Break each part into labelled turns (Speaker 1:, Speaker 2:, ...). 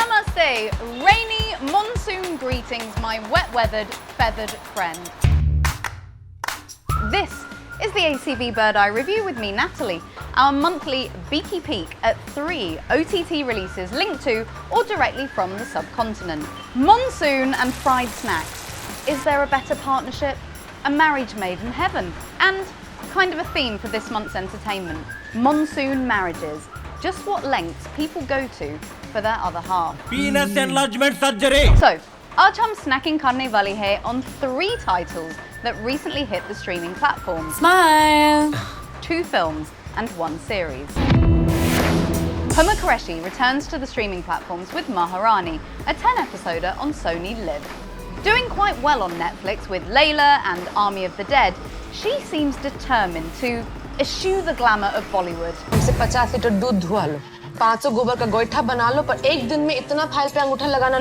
Speaker 1: Namaste, rainy monsoon greetings, my wet-weathered, feathered friend. This is the ACV Bird Eye Review with me, Natalie, our monthly beaky peek at 3 OTT releases linked to or directly from the subcontinent. Monsoon and fried snacks. Is there a better partnership? A marriage made in heaven. And kind of a theme for this month's entertainment, monsoon marriages. Just what lengths people go to for their other half.
Speaker 2: Penis enlargement surgery!
Speaker 1: So, aaj hum snacking karne wale hai on 3 titles that recently hit the streaming platforms.
Speaker 3: Smile!
Speaker 1: 2 films and 1 series. Huma Qureshi returns to the streaming platforms with Maharani, a 10-episoder on Sony Live. Doing quite well on Netflix with Layla and Army of the Dead, she seems determined to eschew the glamour of Bollywood.
Speaker 3: हमसे 50 litre दूध धुआ लो, 500 गोबर का गोईठा बना लो, पर एक दिन में इतना फाइल पे अंगूठा लगाना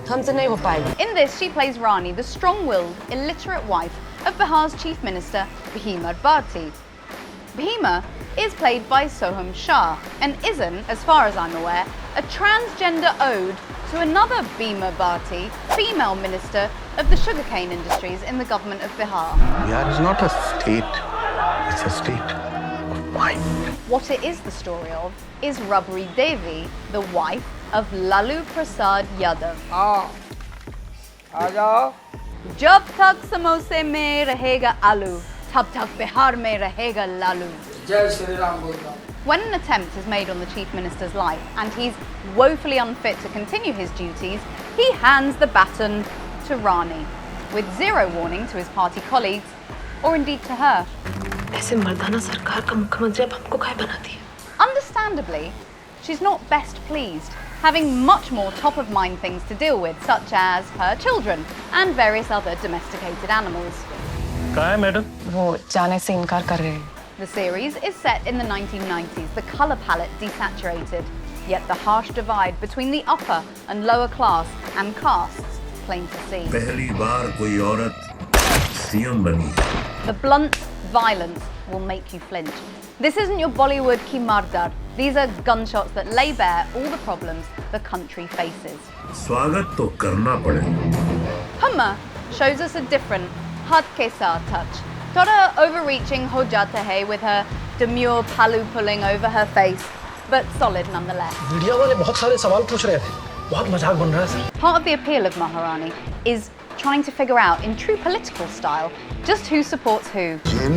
Speaker 3: हमसे नहीं हो पाएगा.
Speaker 1: In this, she plays Rani, the strong-willed, illiterate wife of Bihar's Chief Minister, Bhima Bharti. Bhima is played by Soham Shah and isn't, as far as I'm aware, a transgender ode to another Bhima Bharti, female minister of the sugarcane industries in the government of Bihar.
Speaker 4: Bihar is not a state, it's a state of mind.
Speaker 1: What it is the story of is Rabri Devi, the wife of Lalu Prasad Yadav. Jab tak samose mein rahega alu, tab tak Bihar mein rahega lalu.
Speaker 5: Jai Shri Ram bolta.
Speaker 1: When an attempt is made on the Chief Minister's life and he's woefully unfit to continue his duties, he hands the baton to Rani, with zero warning to his party colleagues, or indeed to her.
Speaker 3: ऐसे मर्दाना सरकार का मुख्यमंत्री अब हमको काहे बनाती है?
Speaker 1: Understandably, she's not best pleased, having much more top-of-mind things to deal with, such as her children and various other domesticated animals.
Speaker 2: कहाँ है मैडम?
Speaker 3: वो जाने से इनकार कर रहे हैं.
Speaker 1: The series is set in the 1990s, the colour palette desaturated, yet the harsh divide between the upper and lower class and castes plain to see.
Speaker 6: पहली बार कोई औरत सीएम बनी.
Speaker 1: The blunt violence will make you flinch. This isn't your Bollywood ki mardar. These are gunshots that lay bare all the problems the country faces.
Speaker 6: स्वागत तो करना पड़ेगा.
Speaker 1: Huma shows us a different had ke saath touch. Thoda overreaching ho jata hai with her demure palu pulling over her face, but solid nonetheless.
Speaker 7: Media वाले बहुत सारे सवाल पूछ रहे थे. बहुत मजाक बन रहा है sir.
Speaker 1: Part of the appeal of Maharani is trying to figure out, in true political style, just who supports who.
Speaker 4: जिन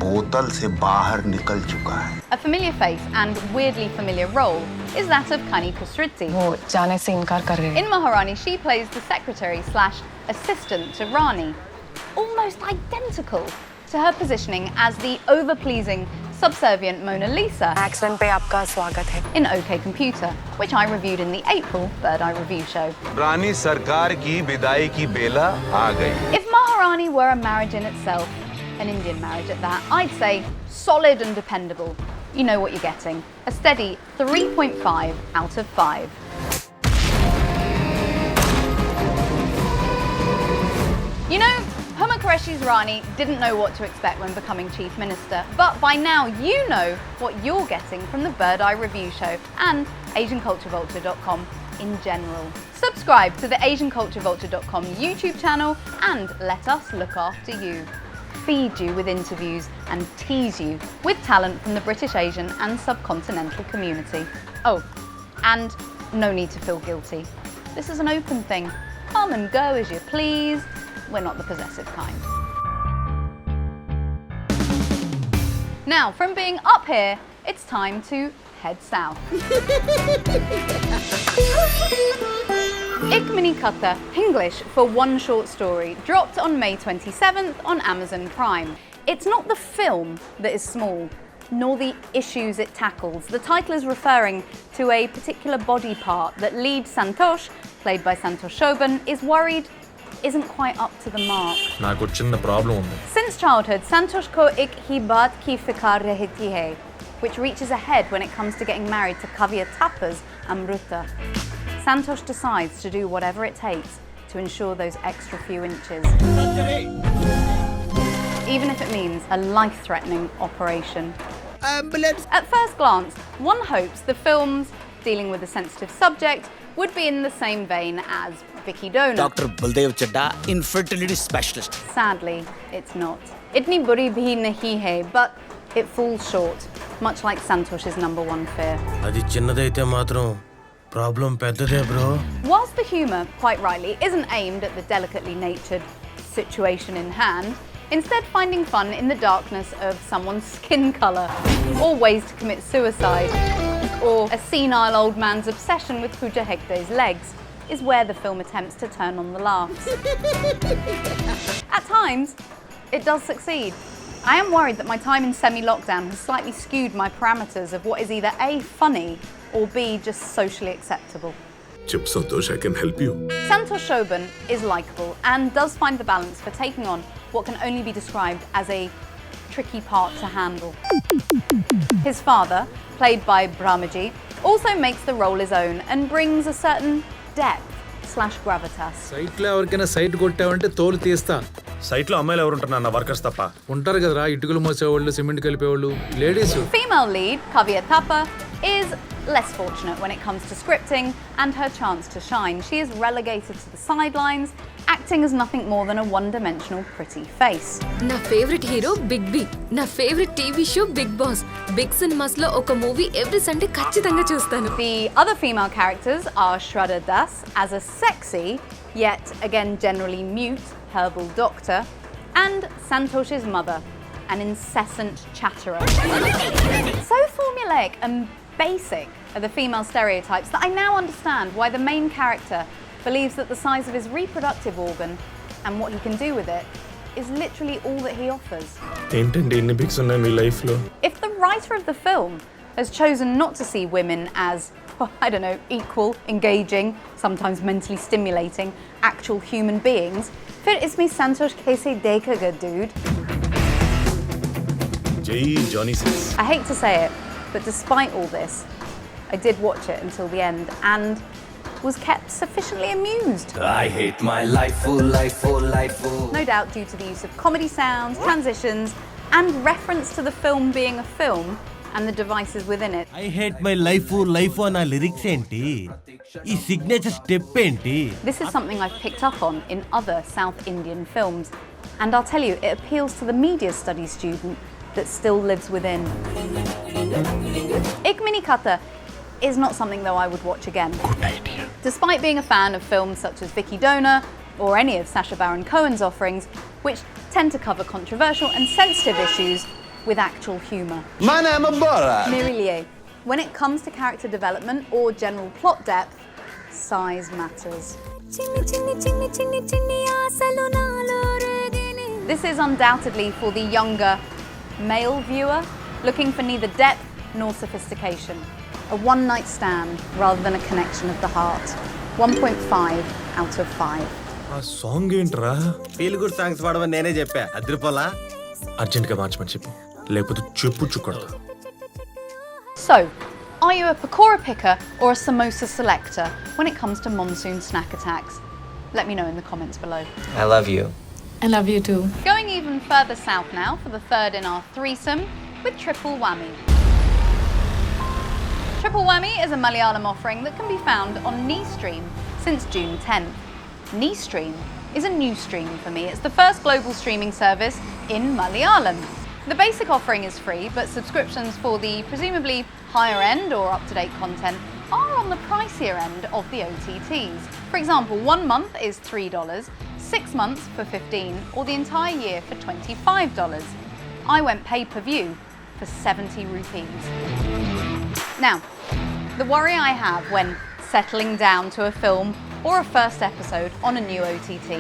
Speaker 4: बोतल से बाहर निकल चुका है.
Speaker 1: A familiar face and weirdly familiar role is that of Kani Kusritti.
Speaker 3: वो जाने से इनकार कर रहे हैं.
Speaker 1: In Maharani, she plays the secretary/assistant to Rani, almost identical to her positioning as the over-pleasing, subservient Mona Lisa
Speaker 3: accident पे आपका स्वागत है.
Speaker 1: in OK Computer, which I reviewed in the April Bird Eye Review show.
Speaker 8: रानी सरकार की विदाई की बेला आ गई.
Speaker 1: If Maharani were a marriage in itself, an Indian marriage at that, I'd say solid and dependable. You know what you're getting. A steady 3.5 out of 5. You know, Huma Qureshi's Rani didn't know what to expect when becoming Chief Minister, but by now you know what you're getting from the Bird Eye Review show and AsianCultureVulture.com in general. Subscribe to the AsianCultureVulture.com YouTube channel and let us look after you. Feed you with interviews and tease you with talent from the British Asian and subcontinental community. Oh, and no need to feel guilty. This is an open thing. Come and go as you please. We're not the possessive kind. Now, from being up here, it's time to head south. Ek Mini Katha, English for one short story, dropped on May 27th on Amazon Prime. It's not the film that is small, nor the issues it tackles. The title is referring to a particular body part that lead Santosh, played by Santosh Shoban, is worried isn't quite up to the mark.
Speaker 2: నాకు చిన్న problem ఉంది.
Speaker 1: Since childhood, Santosh ko ek hi baat ki fikar rehti hai, which reaches ahead when it comes to getting married to Kavya Thappar's Amruta. Santosh decides to do whatever it takes to ensure those extra few inches. Even if it means a life-threatening operation.
Speaker 5: Ambulance.
Speaker 1: At first glance, one hopes the film's dealing with a sensitive subject, would be in the same vein as Vicky Donor.
Speaker 9: Dr. Baldev Chadda, infertility specialist.
Speaker 1: Sadly, it's not. Itni buri bhi nahi hai, but it falls short, much like Santosh's number one fear.
Speaker 2: అది చిన్నదైతే మాత్రం problem పెద్దదే bro.
Speaker 1: Whilst the humour, quite rightly, isn't aimed at the delicately natured situation in hand, instead finding fun in the darkness of someone's skin colour, or ways to commit suicide, or a senile old man's obsession with Pooja Hegde's legs, is where the film attempts to turn on the laughs. At times, it does succeed. I am worried that my time in semi-lockdown has slightly skewed my parameters of what is either A, funny, or B, just socially acceptable.
Speaker 10: Chip Santosh, I can help you.
Speaker 1: Santosh Shoban is likeable and does find the balance for taking on what can only be described as a tricky part to handle. His father, played by Brahmaji, also makes the role his own and brings a certain depth/gravitas.
Speaker 5: సైట్లో ఎవరికైనా site కొట్టావంటే తోలు తీస్తా.
Speaker 2: సైట్లో అమ్మాయిలు ఎవరు ఉంటారు నా workers తప్ప.
Speaker 5: ఉంటారు కదరా, ఇటుకలు మోసేవాళ్ళు, సిమెంట్ కలిపేవాళ్ళు, ladies.
Speaker 1: Female lead, Kavya Thapa, is less fortunate when it comes to scripting and her chance to shine. She is relegated to the sidelines, acting as nothing more than a one-dimensional pretty face.
Speaker 11: నా favourite hero Big B. నా favourite TV show Bigg Boss. Big Cinemas లో ఒక movie every Sunday ఖచ్చితంగా చూస్తాను.
Speaker 1: The other female characters are Shraddha Das as a sexy, yet again generally mute, herbal doctor, and Santosh's mother, an incessant chatterer. So formulaic and basic are the female stereotypes that I now understand why the main character believes that the size of his reproductive organ and what he can do with it is literally all that he offers.
Speaker 2: ఏంటండి ఎన్ని Biggs ఉన్నాయి మీ లైఫ్లో?
Speaker 1: If the writer of the film has chosen not to see women as, I don't know, equal, engaging, sometimes mentally stimulating, actual human beings, फिर इसमें संतोष कैसे देखेगा, dude?
Speaker 2: జై Johnny six.
Speaker 1: I hate to say it, but despite all this, I did watch it until the end and was kept sufficiently amused.
Speaker 9: I hate my life, full life, full life, full.
Speaker 1: No doubt due to the use of comedy sounds, transitions, and reference to the film being a film and the devices within it.
Speaker 2: I hate my life అన్న lyrics ఏంటి? ఈ signature step ఏంటి?
Speaker 1: This is something I've picked up on in other South Indian films, and I'll tell you, it appeals to the media studies student that still lives within. Ek Mini Katha is not something though I would watch again.
Speaker 4: Good idea.
Speaker 1: Despite being a fan of films such as Vicky Donor or any of Sacha Baron Cohen's offerings, which tend to cover controversial and sensitive issues with actual humour.
Speaker 8: My name is Borat.
Speaker 1: Mireille, when it comes to character development or general plot depth, size matters. This is undoubtedly for the younger male viewer looking for neither depth nor sophistication. A one-night stand rather than a connection of the heart. 1.5 out of 5.
Speaker 2: ఆ song ఏంట్రా?
Speaker 9: Feel good songs పాడమని నేనే చెప్పా. అద్రిపోలా?
Speaker 2: అర్జెంట్గా మార్చమని చెప్పు, లేకపోతే చెప్పు చుక్కడతా.
Speaker 1: So, are you a pakora picker or a samosa selector when it comes to monsoon snack attacks? Let me know in the comments below.
Speaker 9: I love you.
Speaker 11: I love you too.
Speaker 1: Going even further south now for the third in our threesome with Triple Whammy. Triple Whammy is a Malayalam offering that can be found on Stream since June 10th. Stream is a new stream for me. It's the first global streaming service in Malayalam. The basic offering is free, but subscriptions for the presumably higher end or up-to-date content are on the pricier end of the OTTs. For example, 1 month is $3, 6 months for $15, or the entire year for $25. I went pay-per-view for 70 rupees. Now, the worry I have when settling down to a film or a first episode on a new OTT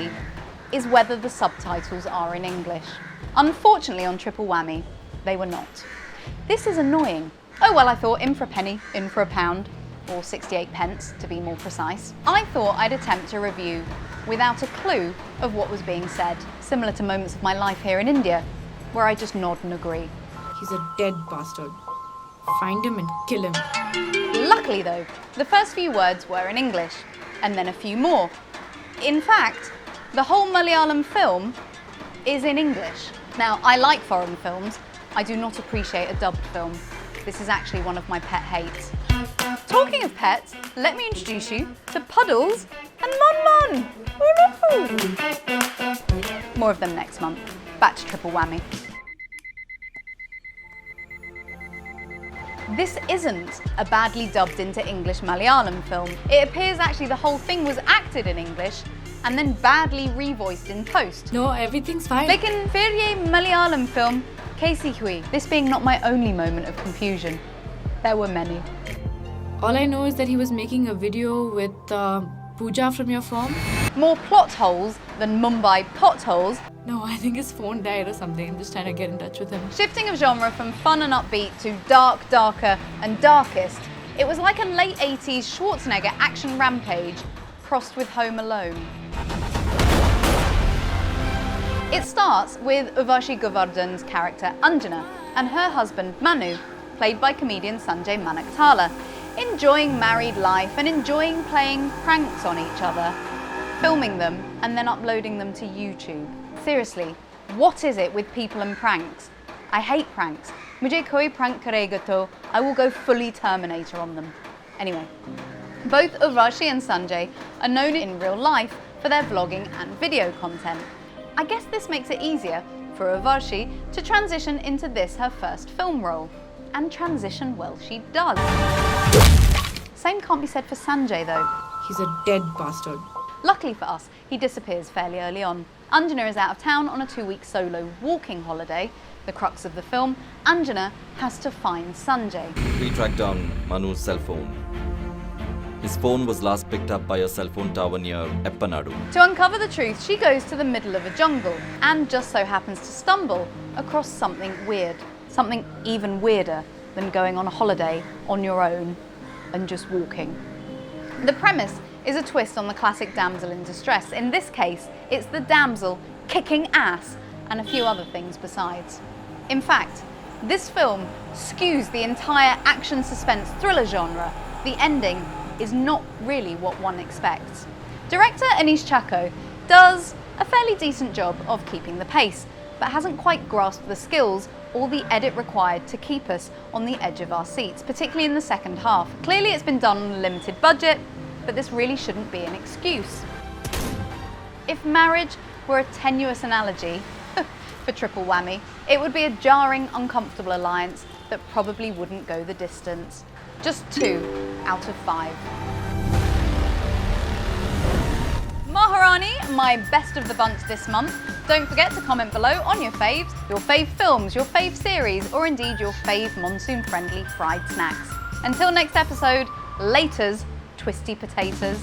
Speaker 1: is whether the subtitles are in English. Unfortunately, on Triple Whammy, they were not. This is annoying. Oh well, I thought in for a penny, in for a pound, or 68 pence to be more precise. I thought I'd attempt a review without a clue of what was being said, similar to moments of my life here in India, where I just nod and agree.
Speaker 11: He's a dead bastard. Find him and kill him.
Speaker 1: Luckily though, the first few words were in English, and then a few more. In fact, the whole Malayalam film is in English. Now, I like foreign films. I do not appreciate a dubbed film. This is actually one of my pet hates. Talking of pets, let me introduce you to Puddles and Mon Mon. More of them next month. Back to Triple Whammy. This isn't a badly dubbed into English Malayalam film. It appears actually the whole thing was acted in English and then badly revoiced in post.
Speaker 11: No, everything's fine.
Speaker 1: Lekin fir ye Malayalam film kaisi hui? This being not my only moment of confusion. There were many.
Speaker 11: All I know is that he was making a video with Pooja from your firm.
Speaker 1: More plot holes than Mumbai potholes.
Speaker 11: No, I think his phone died or something. I'm just trying to get in touch with him.
Speaker 1: Shifting of genre from fun and upbeat to dark, darker and darkest, it was like a late 80s Schwarzenegger action rampage crossed with Home Alone. It starts with Urvashi Govardhan's character Anjana and her husband Manu, played by comedian Sanjay Manaktala, enjoying married life and enjoying playing pranks on each other, filming them and then uploading them to YouTube. Seriously, what is it with people and pranks? I hate pranks. Mujhe koi prank karega to, I will go fully Terminator on them. Anyway, both Urvashi and Sanjay are known in real life for their vlogging and video content. I guess this makes it easier for Urvashi to transition into this, her first film role. And transition well she does. Same can't be said for Sanjay though.
Speaker 11: He's a dead bastard.
Speaker 1: Luckily for us, he disappears fairly early on. Anjana is out of town on a 2-week solo walking holiday. The crux of the film, Anjana has to find Sanjay.
Speaker 12: We tracked down Manu's cell phone. His phone was last picked up by a cell phone tower near Eppanadu.
Speaker 1: To uncover the truth, she goes to the middle of a jungle and just so happens to stumble across something weird. Something even weirder than going on a holiday on your own and just walking. The premise is a twist on the classic damsel in distress. In this case, it's the damsel kicking ass and a few other things besides. In fact, this film skews the entire action suspense thriller genre. The ending is not really what one expects. Director Anish Chacko does a fairly decent job of keeping the pace, but hasn't quite grasped the skills or the edit required to keep us on the edge of our seats, particularly in the second half. Clearly it's been done on a limited budget, but this really shouldn't be an excuse. If marriage were a tenuous analogy for Triple Whammy, it would be a jarring, uncomfortable alliance that probably wouldn't go the distance. Just 2 out of 5. Maharani, my best of the bunch this month. Don't forget to comment below on your faves, your fave films, your fave series, or indeed your fave monsoon-friendly fried snacks. Until next episode, laters, twisty potatoes.